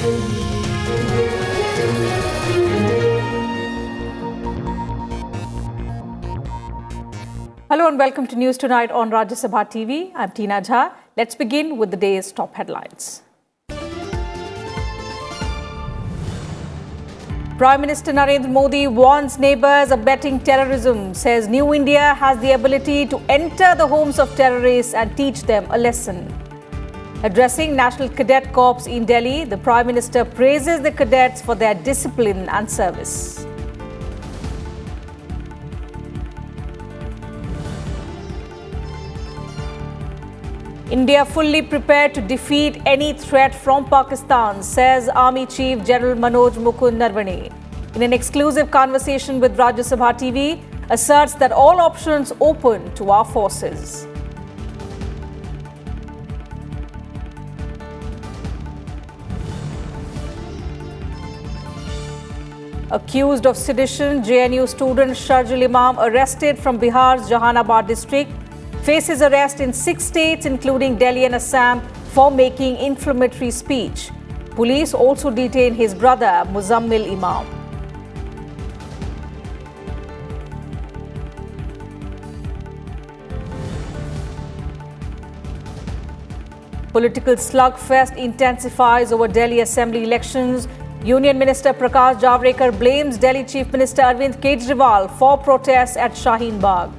Hello and welcome to News Tonight on Rajya Sabha TV. I'm Tina Jha. Let's begin with the day's top headlines. Prime Minister Narendra Modi warns neighbours abetting terrorism, says New India has the ability to enter the homes of terrorists and teach them a lesson. Addressing National Cadet Corps in Delhi, the Prime Minister praises the cadets for their discipline and service. India fully prepared to defeat any threat from Pakistan, says Army Chief General Manoj Mukund Narvane. In an exclusive conversation with Rajya Sabha TV, asserts that all options open to our forces. Accused of sedition, JNU student Sharjul Imam, arrested from Bihar's Jahanabad district, faces arrest in 6 states including Delhi and Assam for making inflammatory speech. Police also detained his brother Muzammil Imam. Political slugfest intensifies over Delhi Assembly elections. Union Minister PRAKASH JAVADEKAR blames Delhi Chief Minister ARVIND KEJRIWAL for protests at SHAHIN Bagh.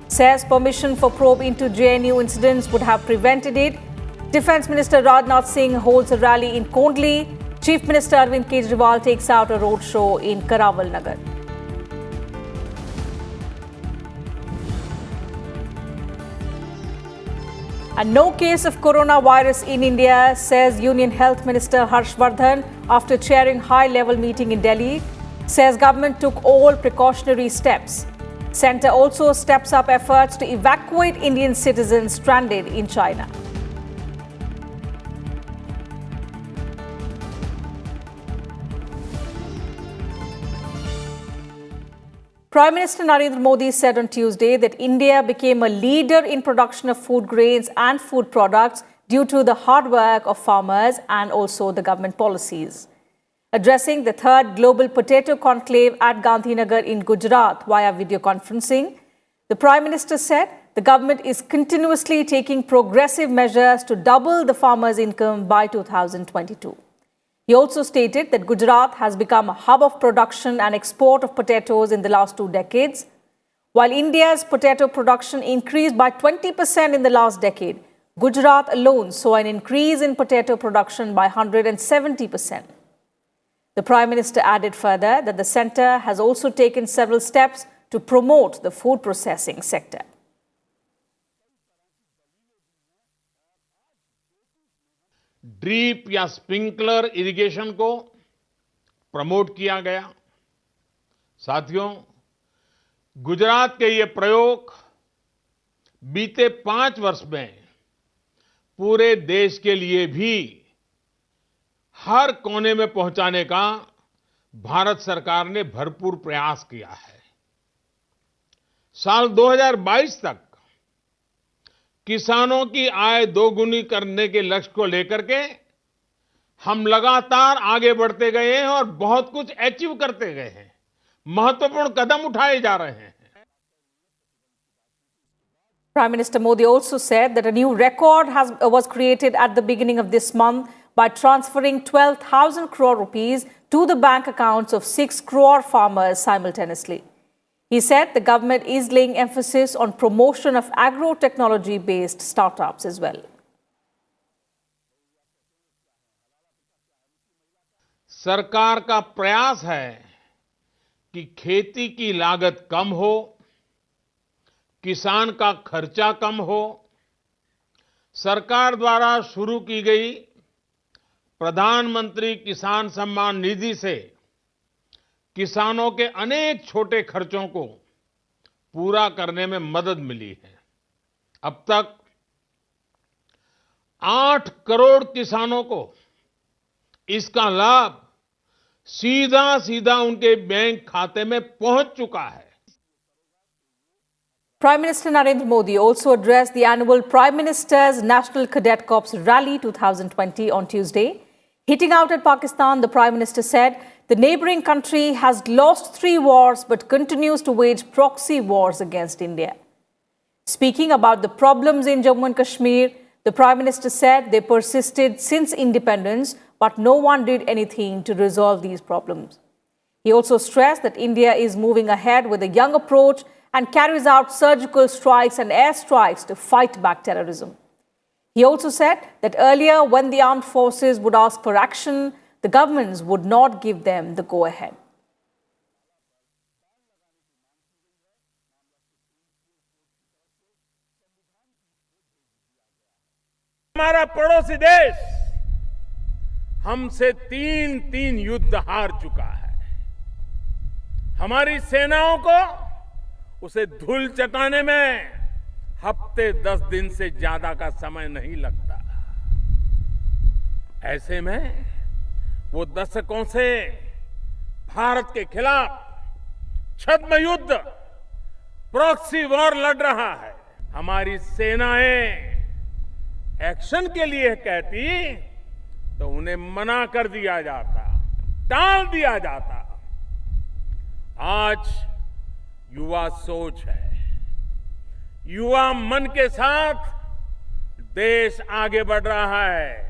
Says permission for probe into JNU incidents would have prevented it. Defence Minister Rajnath Singh holds a rally in Kondli. Chief Minister Arvind Kejriwal takes out a roadshow in Karawal Nagar. And no case of coronavirus in India, says Union Health Minister Vardhan after chairing high-level meeting in Delhi. Says government took all precautionary steps. Centre also steps up efforts to evacuate Indian citizens stranded in China. Prime Minister Narendra Modi said on Tuesday that India became a leader in production of food grains and food products due to the hard work of farmers and also the government policies. Addressing the third Global Potato Conclave at Gandhinagar in Gujarat via video conferencing, the Prime Minister said the government is continuously taking progressive measures to double the farmers' income by 2022. He also stated that Gujarat has become a hub of production and export of potatoes in the last 2 decades. While India's potato production increased by 20% in the last decade, Gujarat alone saw an increase in potato production by 170%. The Prime Minister added further that the centre has also taken several steps to promote the food processing sector. Drip या sprinkler irrigation को promote किया गया। साथियों, गुजरात के ये प्रयोग बीते 5 वर्ष में पूरे देश के लिए भी हर कोने में पहुंचाने का भारत सरकार ने भरपूर प्रयास किया है। साल 2022 तक किसानों की आय दोगुनी करने के लक्ष्य को लेकर के हम लगातार आगे बढ़ते गए हैं और बहुत कुछ अचीव करते गए हैं। महत्वपूर्ण कदम उठाए जा रहे हैं। Prime Minister Modi also said that a new record was created at the beginning of this month by transferring 12,000 crore rupees to the bank accounts of 6 crore farmers simultaneously. He said the government is laying emphasis on promotion of agro-technology-based startups as well. सरकार का प्रयास है कि खेती की लागत कम हो, किसान का खर्चा कम हो। सरकार द्वारा शुरू की गई प्रधानमंत्री किसान सम्मान निधि से किसानों के अनेक छोटे खर्चों को पूरा करने में मदद मिली है। अब तक 8 करोड़ किसानों को इसका लाभ सीधा उनके बैंक खाते में पहुंच चुका है। Prime Minister Narendra Modi also addressed the annual Prime Minister's National Cadet Corps Rally 2020 on Tuesday. Hitting out at Pakistan, the Prime Minister said the neighbouring country has lost 3 wars but continues to wage proxy wars against India. Speaking about the problems in Jammu and Kashmir, the Prime Minister said they persisted since independence, but no one did anything to resolve these problems. He also stressed that India is moving ahead with a young approach and carries out surgical strikes and air strikes to fight back terrorism. He also said that earlier, when the armed forces would ask for action, the governments would not give them the go-ahead. हमारा पड़ोसी देश हमसे 3 युद्ध हार चुका है। हमारी सेनाओं को उसे धूल चटाने में हफ्ते 10 दिन से ज्यादा का समय नहीं लगता। ऐसे में वो दशकों से भारत के खिलाफ छद्म युद्ध, प्रॉक्सी वॉर लड़ रहा है। हमारी सेनाएं एक्शन के लिए कहती तो उन्हें मना कर दिया जाता, टाल दिया जाता। आज युवा सोच है, युवा मन के साथ देश आगे बढ़ रहा है।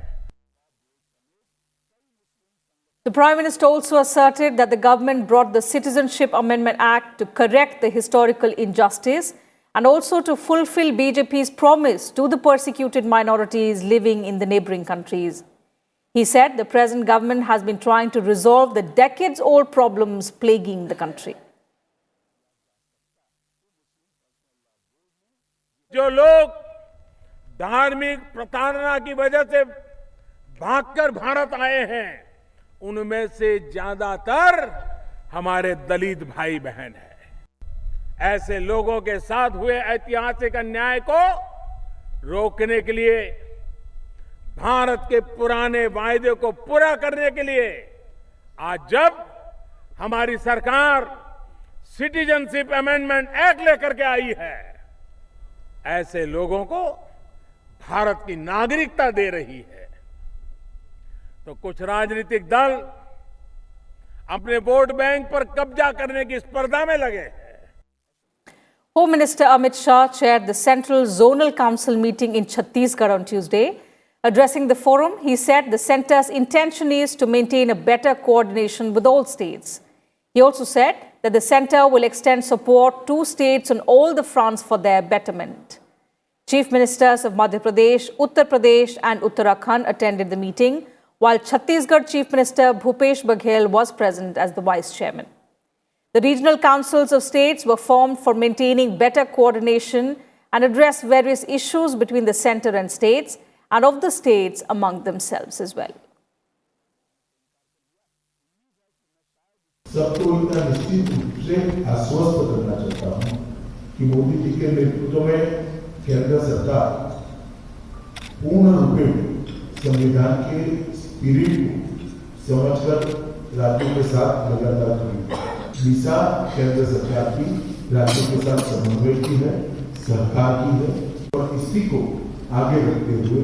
The Prime Minister also asserted that the government brought the Citizenship Amendment Act to correct the historical injustice and also to fulfill BJP's promise to the persecuted minorities living in the neighbouring countries. He said the present government has been trying to resolve the decades-old problems plaguing the country. जो लोग धार्मिक प्रताड़ना की वजह से भागकर भारत आए हैं, उनमें से ज्यादातर हमारे दलित भाई बहन हैं। ऐसे लोगों के साथ हुए ऐतिहासिक अन्याय को रोकने के लिए, भारत के पुराने वायदे को पूरा करने के लिए आज जब हमारी सरकार सिटीजनशिप अमेंडमेंट एक्ट लेकर के आई है, ऐसे लोगों को भारत की नागरिकता दे रही है, तो कुछ राजनीतिक दल अपने वोट बैंक पर कब्जा करने की स्पर्धा में लगे हैं। Home Minister Amit Shah chaired the Central Zonal Council meeting in Chhattisgarh on Tuesday. Addressing the forum, he said the centre's intention is to maintain a better coordination with all states. He also said that the centre will extend support to states on all the fronts for their betterment. Chief Ministers of Madhya Pradesh, Uttar Pradesh and Uttarakhand attended the meeting, while Chhattisgarh Chief Minister Bhupesh Baghel was present as the Vice Chairman. The regional councils of states were formed for maintaining better coordination and address various issues between the centre and states and of the states among themselves as well. सबको इतना निश्चित रूप से आश्वस्त करना चाहता हूं कि मोदी जी के नेतृत्व में केंद्र सरकार पूर्ण रूप में संविधान के स्पिरिट को समझकर राज्यों के साथ लगातार खड़ी है। दिशा केंद्र सरकार की राज्यों के साथ समन्वय की है, सरकार की है, और इसी को आगे रखते हुए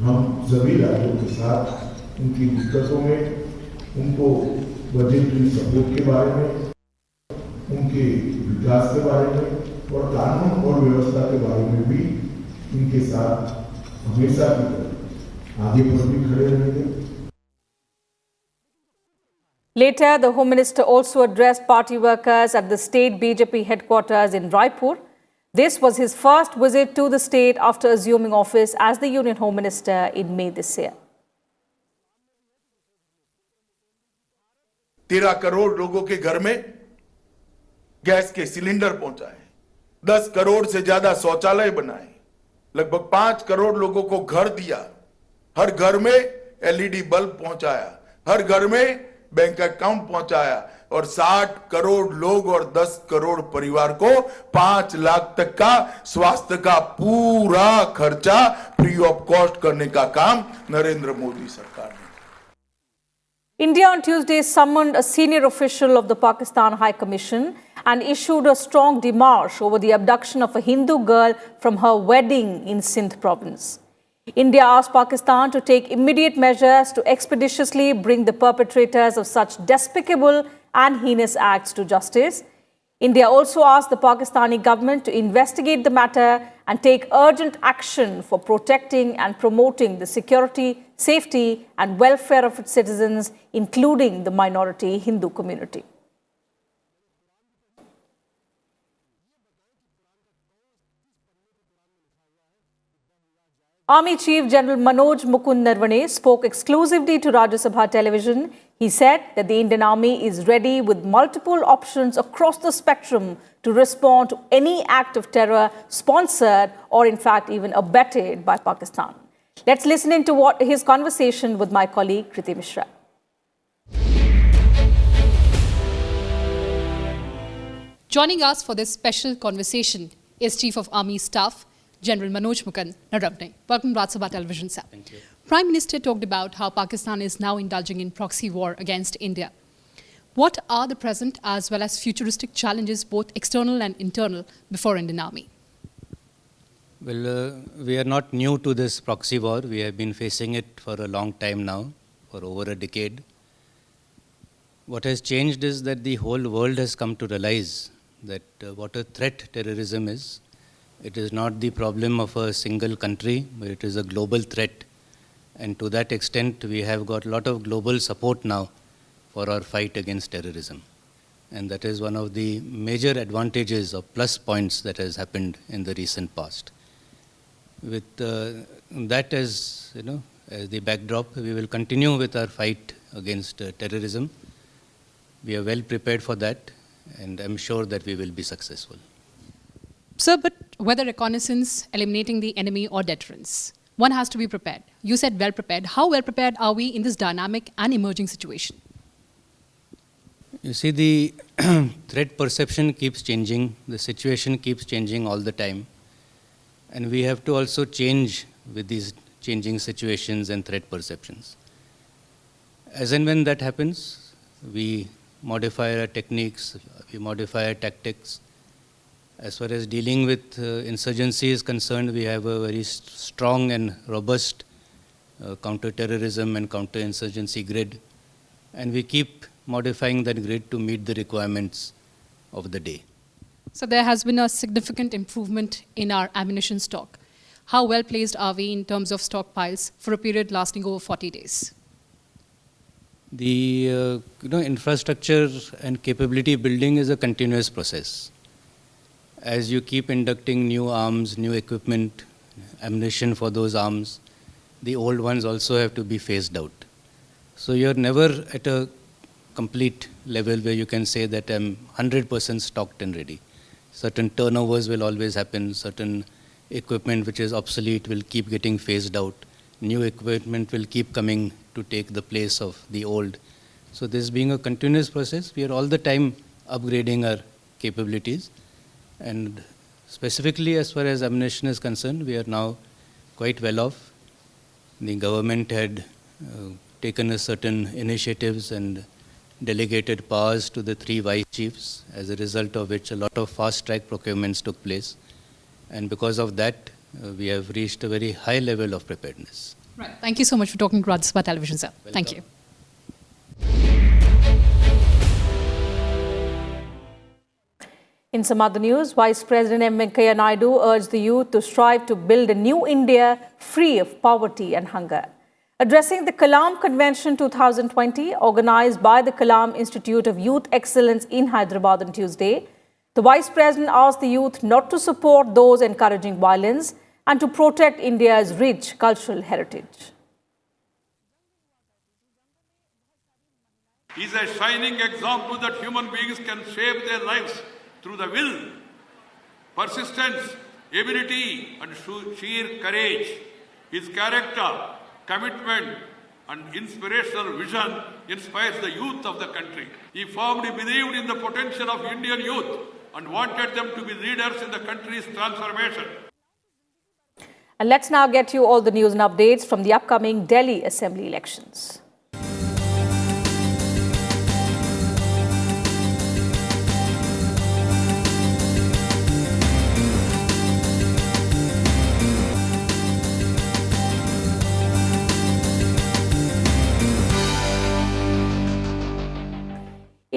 हम सभी राज्यों के साथ उनकी दिक्कतों में, उनको बजटरी सपोर्ट के बारे में, उनके विकास के बारे में और कानून और व्यवस्था के बारे में भी इनके साथ हमेशा की तरह आगे पर भी खड़े रहेंगे। Later, the Home Minister also addressed party workers at the state BJP headquarters in Raipur. This was his first visit to the state after assuming office as the Union Home Minister in May this year. 13 crore लोगों के घर में gas के cylinder पहुंचाए, 10 करोड़ से ज्यादा शौचालय बनाए, लगभग 5 करोड़ लोगों को घर दिया, हर घर में एलईडी बल्ब पहुंचाया, हर घर में बैंक अकाउंट पहुंचाया और 60 करोड़ लोग और 10 करोड़ परिवार को 5 लाख तक का स्वास्थ्य का पूरा खर्चा फ्री ऑफ कॉस्ट करने का काम नरेंद्र मोदी सरकार ने। India on Tuesday summoned a senior official of the Pakistan High Commission and issued a strong démarche over the abduction of a Hindu girl from her wedding in Sindh province. India asked Pakistan to take immediate measures to expeditiously bring the perpetrators of such despicable and heinous acts to justice. India also asked the Pakistani government to investigate the matter and take urgent action for protecting and promoting the security, safety and welfare of its citizens, including the minority Hindu community. Army Chief General Manoj Mukund Narwane spoke exclusively to Rajya Sabha television. He said that the Indian Army is ready with multiple options across the spectrum to respond to any act of terror sponsored or in fact even abetted by Pakistan. Let's listen into his conversation with my colleague Kriti Mishra. Joining us for this special conversation is Chief of Army Staff, General Manoj Mukund Narwane. Welcome to Rajya Sabha Television, sir. Thank you. Prime Minister talked about how Pakistan is now indulging in proxy war against India. What are the present as well as futuristic challenges, both external and internal, before Indian Army? Well, we are not new to this proxy war. We have been facing it for a long time now, for over a decade. What has changed is that the whole world has come to realize that what a threat terrorism is. It is not the problem of a single country, but it is a global threat. And to that extent, we have got a lot of global support now for our fight against terrorism. And that is one of the major advantages or plus points that has happened in the recent past. With that as, as the backdrop, we will continue with our fight against terrorism. We are well prepared for that, and I'm sure that we will be successful. Sir, but whether reconnaissance, eliminating the enemy or deterrence, one has to be prepared. You said well prepared. How well prepared are we in this dynamic and emerging situation? You see, the threat perception keeps changing. The situation keeps changing all the time. And we have to also change with these changing situations and threat perceptions. As and when that happens, we modify our techniques, we modify our tactics. As far as dealing with insurgency is concerned, we have a very strong and robust counter-terrorism and counter-insurgency grid. And we keep modifying that grid to meet the requirements of the day. So there has been a significant improvement in our ammunition stock. How well placed are we in terms of stockpiles for a period lasting over 40 days? The infrastructure and capability building is a continuous process. As you keep inducting new arms, new equipment, ammunition for those arms, the old ones also have to be phased out. So you're never at a complete level where you can say that I'm 100% stocked and ready. Certain turnovers will always happen, certain equipment which is obsolete will keep getting phased out, new equipment will keep coming to take the place of the old. So this being a continuous process, we are all the time upgrading our capabilities. And specifically as far as ammunition is concerned, we are now quite well off. The government had taken a certain initiatives and delegated powers to the 3 vice chiefs, as a result of which a lot of fast-track procurements took place. And because of that, we have reached a very high level of preparedness. Right. Thank you so much for talking to Rajya Sabha Television, sir. Welcome. Thank you. In some other news, Vice President M. Venkaiah Naidu urged the youth to strive to build a new India free of poverty and hunger. Addressing the Kalam Convention 2020, organized by the Kalam Institute of Youth Excellence in Hyderabad on Tuesday, the Vice President asked the youth not to support those encouraging violence and to protect India's rich cultural heritage. He is a shining example that human beings can shape their lives through the will, persistence, ability and sheer courage. His character, commitment and inspirational vision inspires the youth of the country. He firmly believed in the potential of Indian youth and wanted them to be leaders in the country's transformation. And let's now get you all the news and updates from the upcoming Delhi Assembly elections.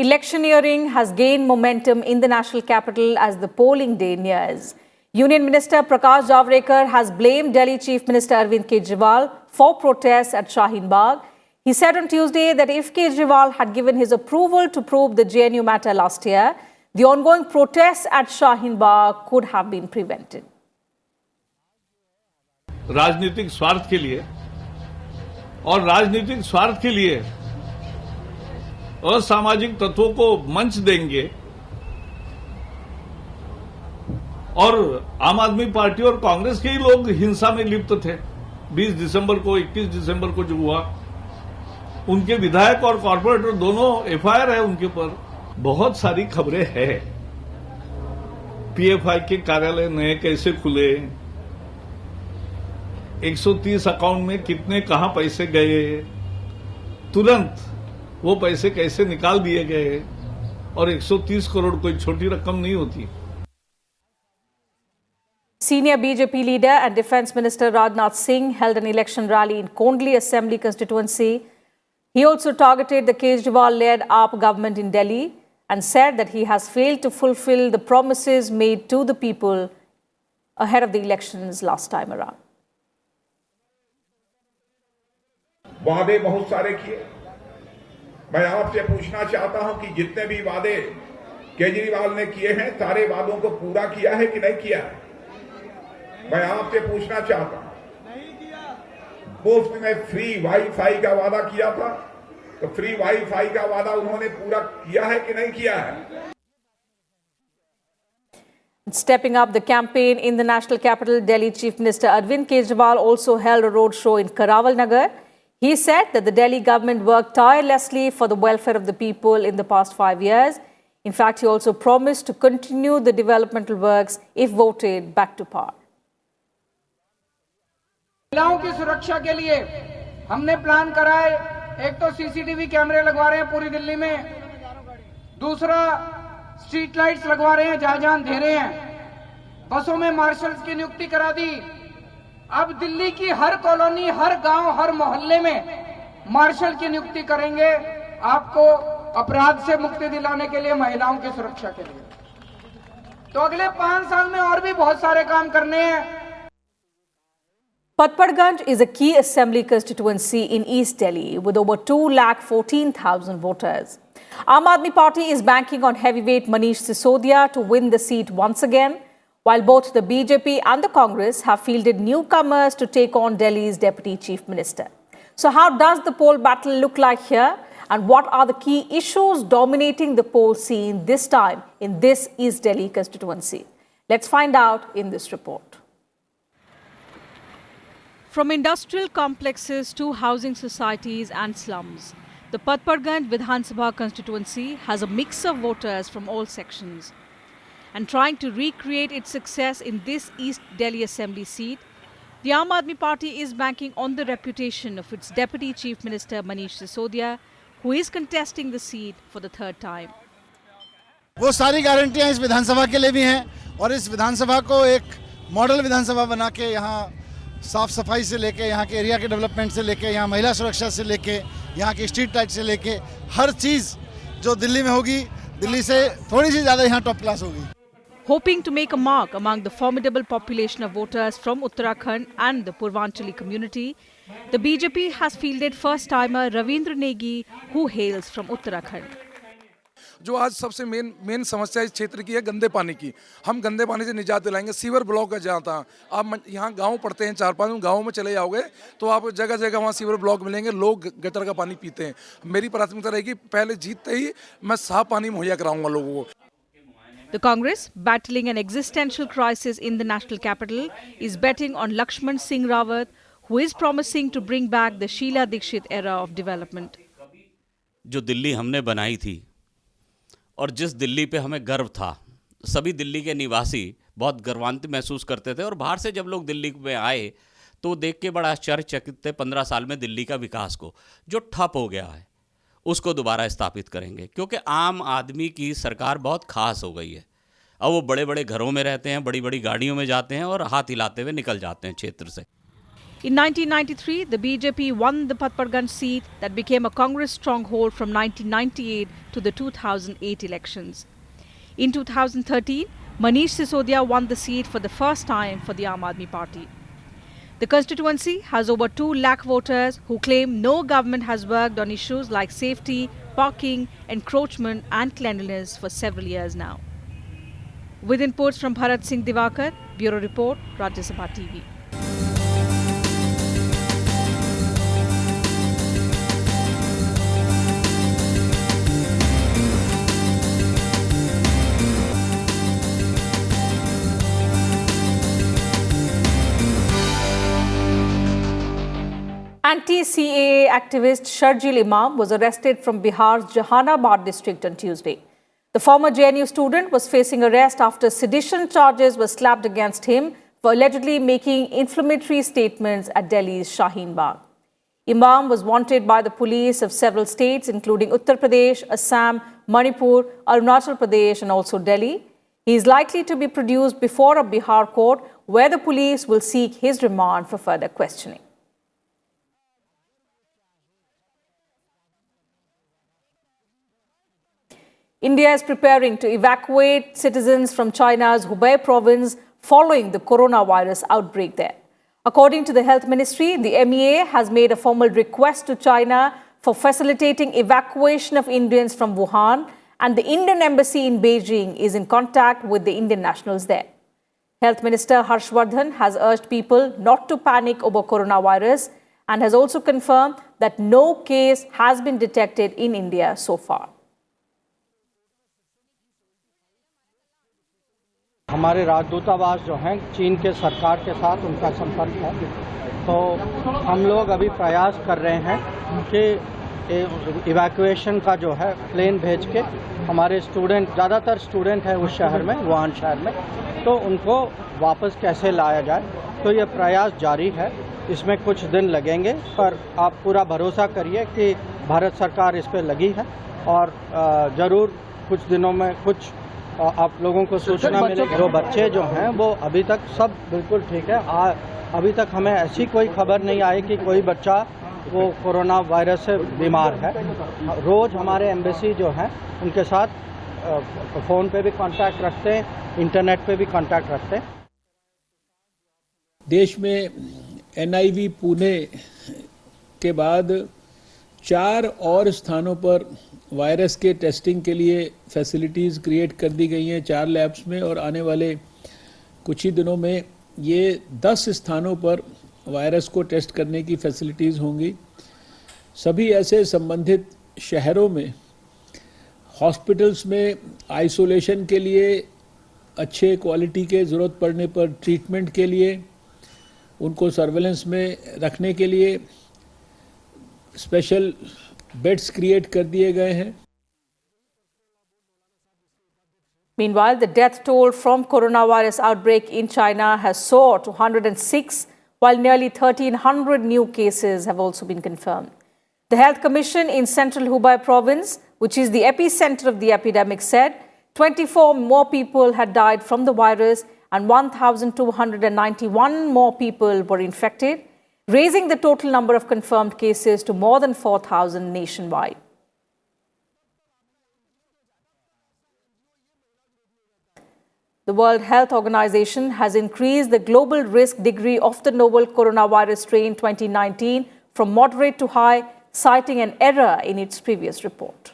Electioneering has gained momentum in the national capital as the polling day nears. Union Minister PRAKASH has blamed Delhi Chief Minister ARVIND KEJRIWAL for protests at SHAHIN. He said on Tuesday that if KEJRIWAL had given his approval to probe the JNU matter last year, the ongoing protests at SHAHIN could have been prevented. राजनीतिक स्वार्थ के लिए और राजनीतिक स्वार्थ के लिए असामाजिक तत्वों को मंच देंगे और आम आदमी पार्टी और कांग्रेस के ही लोग हिंसा में लिप्त थे। 20 दिसंबर को 21 दिसंबर को जो हुआ, उनके विधायक और कॉर्पोरेटर दोनों एफआईआर है उनके ऊपर। बहुत सारी खबरें हैं, पीएफआई के कार्यालय नए कैसे खुले, 130 अकाउंट में कितने कहां पैसे गए, तुरंत वो पैसे कैसे निकाल दिए गए, और 130 करोड़ कोई छोटी रकम नहीं होती। Senior BJP leader and Defence Minister Rajnath Singh held an election rally in Kondli Assembly constituency. He also targeted the Kejriwal-led AAP government in Delhi and said that he has failed to fulfill the promises made to the people ahead of the elections last time around. वादे बहुत सारे किए। मैं आपसे पूछना चाहता हूं कि जितने भी वादे केजरीवाल ने किए हैं, सारे वादों को पूरा किया है कि नहीं किया? मैं आपसे पूछना चाहता हूं। मुफ्त में फ्री वाईफाई का वादा किया था, तो फ्री वाईफाई का वादा उन्होंने पूरा किया है कि नहीं किया है? Stepping up the campaign in the national capital, Delhi Chief Minister Arvind Kejriwal also held a roadshow in Karawal Nagar. He said that the Delhi government worked tirelessly for the welfare of the people in the past 5 years. In fact, he also promised to continue the developmental works if voted back to power. महिलाओं की सुरक्षा के लिए हमने plan करा है। एक तो सीसीटीवी कैमरे लगवा रहे हैं पूरी दिल्ली में, दूसरा स्ट्रीट लाइट्स लगवा रहे हैं जहां जहां अंधेरे हैं। बसों में मार्शल्स की नियुक्ति करा दी। अब दिल्ली की हर कॉलोनी, हर गांव, हर मोहल्ले में मार्शल की नियुक्ति करेंगे, आपको अपराध से मुक्ति दिलाने के लिए, महिलाओं की सुरक्षा के लिए। तो अगले 5 साल में और भी बहुत सारे काम करने हैं। Patparganj is a key assembly constituency in East Delhi with over 2,14,000 voters. Aam Aadmi Party is banking on heavyweight Manish Sisodia to win the seat once again, while both the BJP and the Congress have fielded newcomers to take on Delhi's Deputy Chief Minister. So how does the poll battle look like here? And what are the key issues dominating the poll scene this time in this East Delhi constituency? Let's find out in this report. From industrial complexes to housing societies and slums, the Patparganj Vidhan Sabha constituency has a mix of voters from all sections. And trying to recreate its success in this East Delhi Assembly seat, the Aam Aadmi Party is banking on the reputation of its Deputy Chief Minister Manish Sisodia, who is contesting the seat for the third time. वो सारी गारंटियां इस विधानसभा के लिए भी हैं और इस विधानसभा को एक मॉडल विधानसभा बना के यहाँ साफ सफाई से लेके, यहाँ के एरिया के डेवलपमेंट से लेके, यहाँ महिला सुरक्षा से लेके, यहाँ की स्ट्रीट लाइट से लेके, हर चीज़ जो दिल्ली में होगी, दिल्ली से थोड़ी सी ज़्यादा यहाँ टॉप क्लास होगी। Hoping to make a mark among the formidable population of voters from Uttarakhand and the Purvanchali community, the BJP has fielded first-timer Ravindra NEGI, who hails from Uttarakhand. जो आज सबसे मेन समस्या इस क्षेत्र की है गंदे पानी की। हम गंदे पानी से निजात दिलाएंगे। सीवर ब्लॉक है जहाँ था, आप यहाँ गांव पड़ते हैं, 4-5 गाँव में चले जाओगे तो आप जगह जगह वहाँ सीवर ब्लॉक मिलेंगे, लोग गटर का पानी पीते हैं। मेरी प्राथमिकता रहेगी पहले जीतते ही मैं साफ पानी मुहैया कराऊंगा लोगों को। The Congress, battling an existential crisis in the national capital, is betting on Lakshman Singh Rawat, who is promising to bring back the Sheila Dikshit era of development. जो दिल्ली हमने बनाई थी और जिस दिल्ली पे हमें गर्व था, सभी दिल्ली के निवासी बहुत गर्वान्वित महसूस करते थे और बाहर से जब लोग दिल्ली में आए तो देख के बड़ा आश्चर्यचकित थे 15 साल में दिल्ली का विकास को, जो ठप हो गया है उसको दोबारा स्थापित करेंगे, क्योंकि आम आदमी की सरकार बहुत खास हो गई है। अब वो बड़े बड़े घरों में रहते हैं, बड़ी बड़ी गाड़ियों में जाते हैं और हाथ हिलाते हुए निकल जाते हैं क्षेत्र से। In 1993, the BJP won the Patparganj seat that became a Congress stronghold from 1998 to the 2008 elections. In 2013, Manish Sisodia won the seat for the first time for the Aam Aadmi Party. The constituency has over 2 lakh voters who claim no government has worked on issues like safety, parking, encroachment and cleanliness for several years now. With inputs from Bharat Singh Divakar, Bureau Report, Rajya Sabha TV. Anti-CAA activist Sharjil Imam was arrested from Bihar's Jahanabad district on Tuesday. The former JNU student was facing arrest after sedition charges were slapped against him for allegedly making inflammatory statements at Delhi's SHAHIN Bagh. Imam was wanted by the police of several states including Uttar Pradesh, Assam, Manipur, Arunachal Pradesh and also Delhi. He is likely to be produced before a Bihar court where the police will seek his remand for further questioning. India is preparing to evacuate citizens from China's Hubei province following the coronavirus outbreak there. According to the Health Ministry, the MEA has made a formal request to China for facilitating evacuation of Indians from Wuhan, and the Indian embassy in Beijing is in contact with the Indian nationals there. Health Minister VARDHAN has urged people not to panic over coronavirus and has also confirmed that no case has been detected in India so far. हमारे राजदूतावास जो हैं चीन के सरकार के साथ उनका संपर्क है, तो हम लोग अभी प्रयास कर रहे हैं कि इवैक्यूएशन का जो है प्लेन भेज के हमारे स्टूडेंट, ज़्यादातर स्टूडेंट है उस शहर में, वुहान शहर में, तो उनको वापस कैसे लाया जाए, तो ये प्रयास जारी है। इसमें कुछ दिन लगेंगे, पर आप पूरा भरोसा करिए कि भारत सरकार इस पर लगी है और ज़रूर कुछ दिनों में कुछ आप लोगों को सूचना मिलेगी। जो बच्चे जो हैं वो अभी तक सब बिल्कुल ठीक है। अभी तक हमें ऐसी कोई खबर नहीं आई कि कोई बच्चा वो कोरोना वायरस से बीमार है। रोज़ हमारे एम्बेसी जो है उनके साथ फ़ोन पे भी कांटेक्ट रखते हैं, इंटरनेट पे भी कांटेक्ट रखते हैं। देश में NIV पुणे के बाद 4 और स्थानों पर वायरस के टेस्टिंग के लिए फैसिलिटीज़ क्रिएट कर दी गई हैं 4 लैब्स में, और आने वाले कुछ ही दिनों में ये 10 स्थानों पर वायरस को टेस्ट करने की फैसिलिटीज़ होंगी। सभी ऐसे संबंधित शहरों में हॉस्पिटल्स में आइसोलेशन के लिए अच्छे क्वालिटी के ज़रूरत पड़ने पर ट्रीटमेंट के लिए उनको सर्वेलेंस में रखने के लिए स्पेशल बेड्स क्रिएट कर दिए गए हैं। Meanwhile, the death toll from coronavirus outbreak in China has soared to 106, while nearly 1,300 new cases have also been confirmed. The Health Commission in central Hubei province, which is the epicenter of the epidemic, said 24 more people had died from the virus and 1,291 more people were infected, raising the total number of confirmed cases to more than 4,000 nationwide. The World Health Organization has increased the global risk degree of the novel coronavirus strain 2019 from moderate to high, citing an error in its previous report.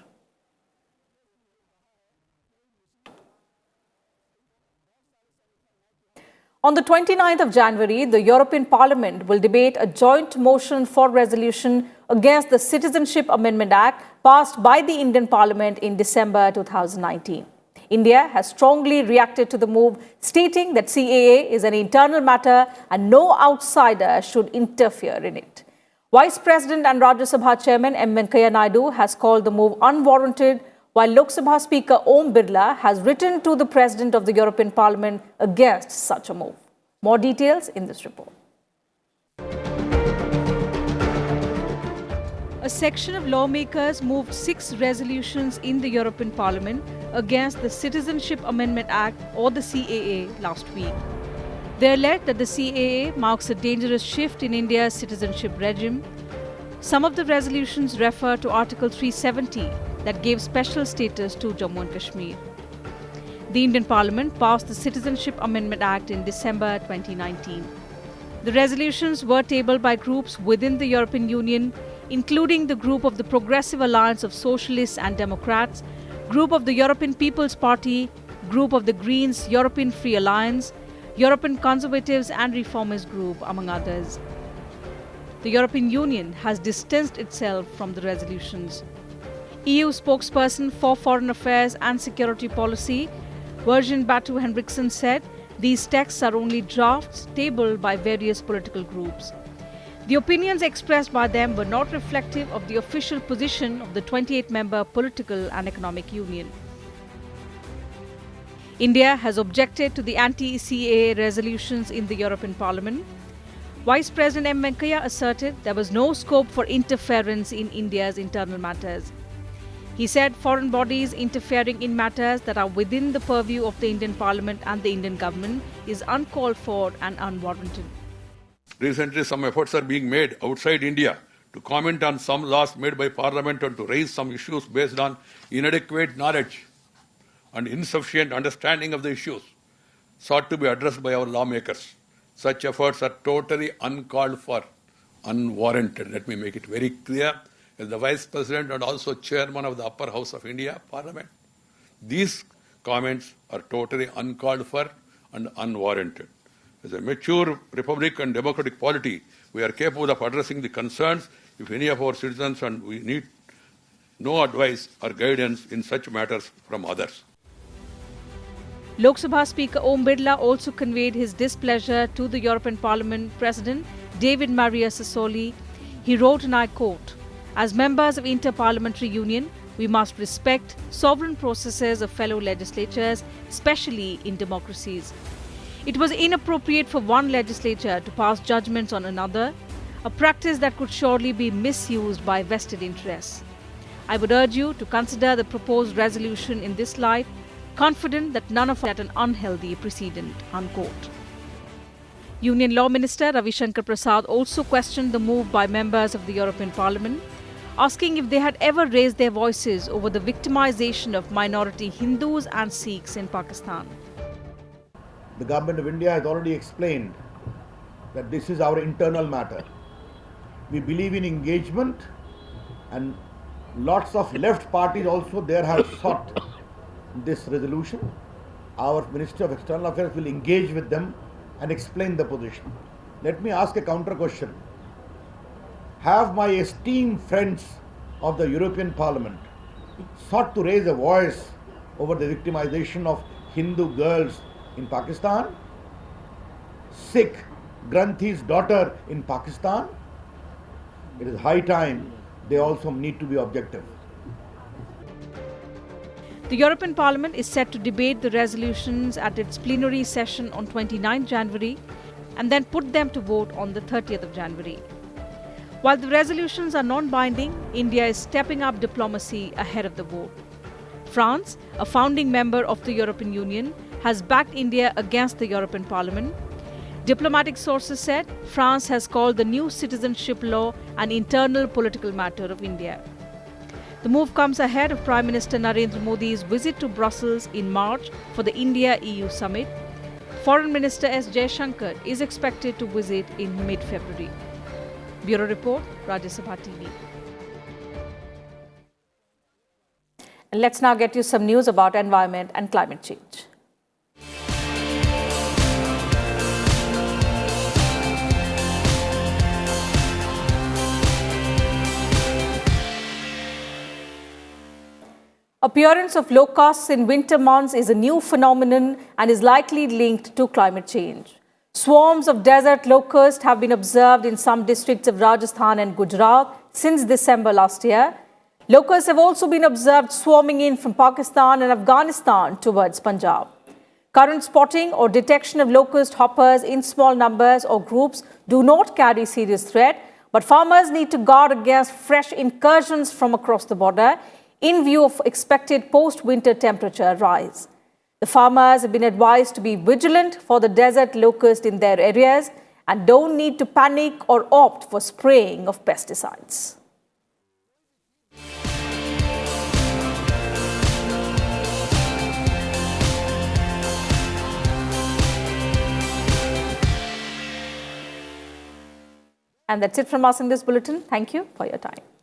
On the 29th of January, the European Parliament will debate a joint motion for resolution against the Citizenship Amendment Act passed by the Indian Parliament in December 2019. India has strongly reacted to the move, stating that CAA is an internal matter and no outsider should interfere in it. Vice President and Rajya Sabha Chairman M. Venkaiah Naidu has called the move unwarranted, while Lok Sabha Speaker Om Birla has written to the President of the European Parliament against such a move. More details in this report. A section of lawmakers moved 6 resolutions in the European Parliament against the Citizenship Amendment Act or the CAA last week. They allege that the CAA marks a dangerous shift in India's citizenship regime. Some of the resolutions refer to Article 370 that gave special status to Jammu and Kashmir. The Indian Parliament passed the Citizenship Amendment Act in December 2019. The resolutions were tabled by groups within the European Union, including the Group of the Progressive Alliance of Socialists and Democrats, Group of the European People's Party, Group of the Greens European Free Alliance, European Conservatives and Reformist Group, among others. The European Union has distanced itself from the resolutions. EU spokesperson for Foreign Affairs and Security Policy, Virgin Batu Henriksen, said these texts are only drafts tabled by various political groups. The opinions expressed by them were not reflective of the official position of the 28-member Political and Economic Union. India has objected to the anti-CAA resolutions in the European Parliament. Vice President M. Venkaiah asserted there was no scope for interference in India's internal matters. He said foreign bodies interfering in matters that are within the purview of the Indian Parliament and the Indian government is uncalled for and unwarranted. Recently, some efforts are being made outside India to comment on some laws made by Parliament and to raise some issues based on inadequate knowledge and insufficient understanding of the issues sought to be addressed by our lawmakers. Such efforts are totally uncalled for, unwarranted. Let me make it very clear. As the Vice President and also Chairman of the Upper House of India Parliament, these comments are totally uncalled for and unwarranted. As a mature republic and democratic polity, we are capable of addressing the concerns if any of our citizens, and we need no advice or guidance in such matters from others. Lok Sabha Speaker Om Birla also conveyed his displeasure to the European Parliament President David Maria Sassoli. He wrote, and I quote, "As members of Inter-Parliamentary Union, we must respect sovereign processes of fellow legislatures, especially in democracies. It was inappropriate for one legislature to pass judgments on another, a practice that could surely be misused by vested interests. I would urge you to consider the proposed resolution in this light, confident that none of us set an unhealthy precedent," unquote. Union Law Minister Shankar Prasad also questioned the move by members of the European Parliament, asking if they had ever raised their voices over the victimization of minority Hindus and Sikhs in Pakistan. The Government of India has already explained that this is our internal matter. We believe in engagement, and lots of left parties also there have sought this resolution. Our Minister of External Affairs will engage with them and explain the position. Let me ask a counter question. Have my esteemed friends of the European Parliament sought to raise a voice over the victimization of Hindu girls in Pakistan? Sikh Granthi's daughter in Pakistan? It is high time they also need to be objective. The European Parliament is set to debate the resolutions at its plenary session on 29 January and then put them to vote on the 30th of January. While the resolutions are non-binding, India is stepping up diplomacy ahead of the vote. France, a founding member of the European Union, has backed India against the European Parliament. Diplomatic sources said France has called the new citizenship law an internal political matter of India. The move comes ahead of Prime Minister Narendra Modi's visit to Brussels in March for the India-EU summit. Foreign Minister S. Shankar is expected to visit in mid-February. Bureau Report, Rajya Sabha TV. And let's now get you some news about environment and climate change. Appearance of locusts in winter months is a new phenomenon and is likely linked to climate change. Swarms of desert locusts have been observed in some districts of Rajasthan and Gujarat since December last year. Locusts have also been observed swarming in from Pakistan and Afghanistan towards Punjab. Current spotting or detection of locust hoppers in small numbers or groups do not carry serious threat, but farmers need to guard against fresh incursions from across the border in view of expected post-winter temperature rise. The farmers have been advised to be vigilant for the desert locust in their areas and don't need to panic or opt for spraying of pesticides. And that's it from us in this bulletin. Thank you for your time.